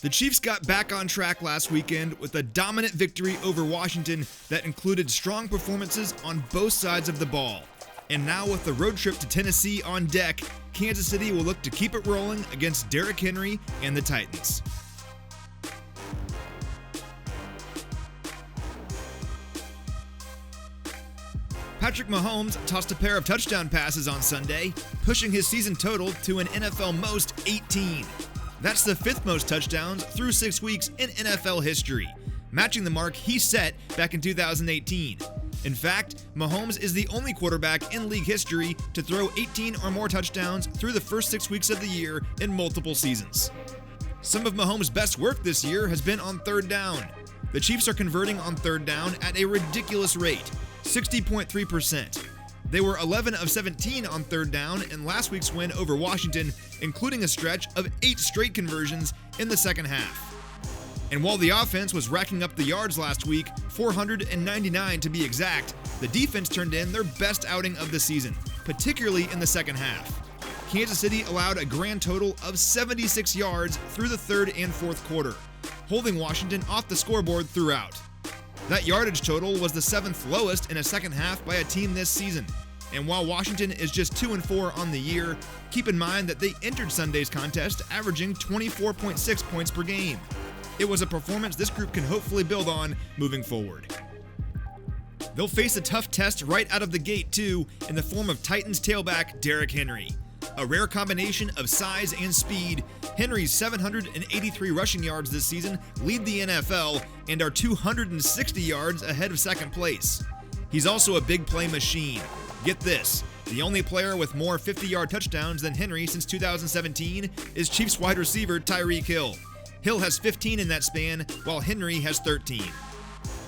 The Chiefs got back on track last weekend with a dominant victory over Washington that included strong performances on both sides of the ball. And now with the road trip to Tennessee on deck, Kansas City will look to keep it rolling against Derrick Henry and the Titans. Patrick Mahomes tossed a pair of touchdown passes on Sunday, pushing his season total to an NFL most 18. That's the fifth most touchdowns through 6 weeks in NFL history, matching the mark he set back in 2018. In fact, Mahomes is the only quarterback in league history to throw 18 or more touchdowns through the first 6 weeks of the year in multiple seasons. Some of Mahomes' best work this year has been on third down. The Chiefs are converting on third down at a ridiculous rate, 60.3%. They were 11 of 17 on third down in last week's win over Washington, including a stretch of 8 straight conversions in the second half. And while the offense was racking up the yards last week, 499 to be exact, the defense turned in their best outing of the season, particularly in the second half. Kansas City allowed a grand total of 76 yards through the third and fourth quarter, holding Washington off the scoreboard throughout. That yardage total was the 7th lowest in a second half by a team this season. And while Washington is just 2-4 on the year, keep in mind that they entered Sunday's contest averaging 24.6 points per game. It was a performance this group can hopefully build on moving forward. They'll face a tough test right out of the gate too, in the form of Titans tailback Derrick Henry. A rare combination of size and speed, Henry's 783 rushing yards this season lead the NFL and are 260 yards ahead of second place. He's also a big play machine. Get this, the only player with more 50-yard touchdowns than Henry since 2017 is Chiefs wide receiver Tyreek Hill. Hill has 15 in that span, while Henry has 13.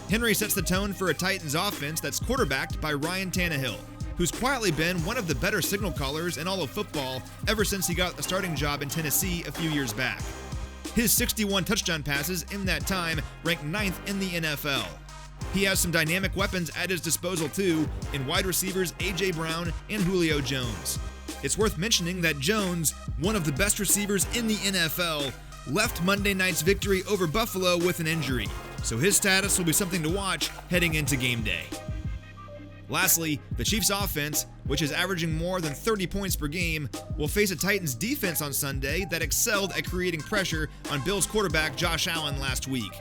Henry sets the tone for a Titans offense that's quarterbacked by Ryan TANNEHILL, who's quietly been one of the better signal callers in all of football ever since he got the starting job in Tennessee a few years back. His 61 touchdown passes in that time rank 9th in the NFL. He has some dynamic weapons at his disposal too, in wide receivers A.J. Brown and Julio Jones. It's worth mentioning that Jones, one of the best receivers in the NFL, left Monday night's victory over Buffalo with an injury, so his status will be something to watch heading into game day. Lastly, the Chiefs' offense, which is averaging more than 30 points per game, will face a Titans defense on Sunday that excelled at creating pressure on Bills quarterback Josh Allen last week.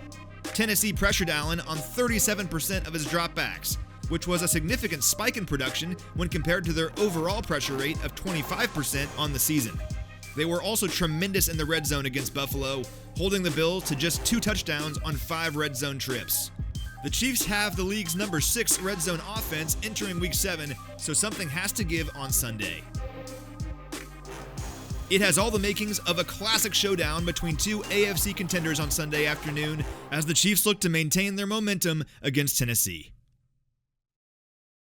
Tennessee pressured Allen on 37% of his dropbacks, which was a significant spike in production when compared to their overall pressure rate of 25% on the season. They were also tremendous in the red zone against Buffalo, holding the Bills to just 2 touchdowns on 5 red zone trips. The Chiefs have the league's number 6 red zone offense entering Week 7, so something has to give on Sunday. It has all the makings of a classic showdown between 2 AFC contenders on Sunday afternoon as the Chiefs look to maintain their momentum against Tennessee.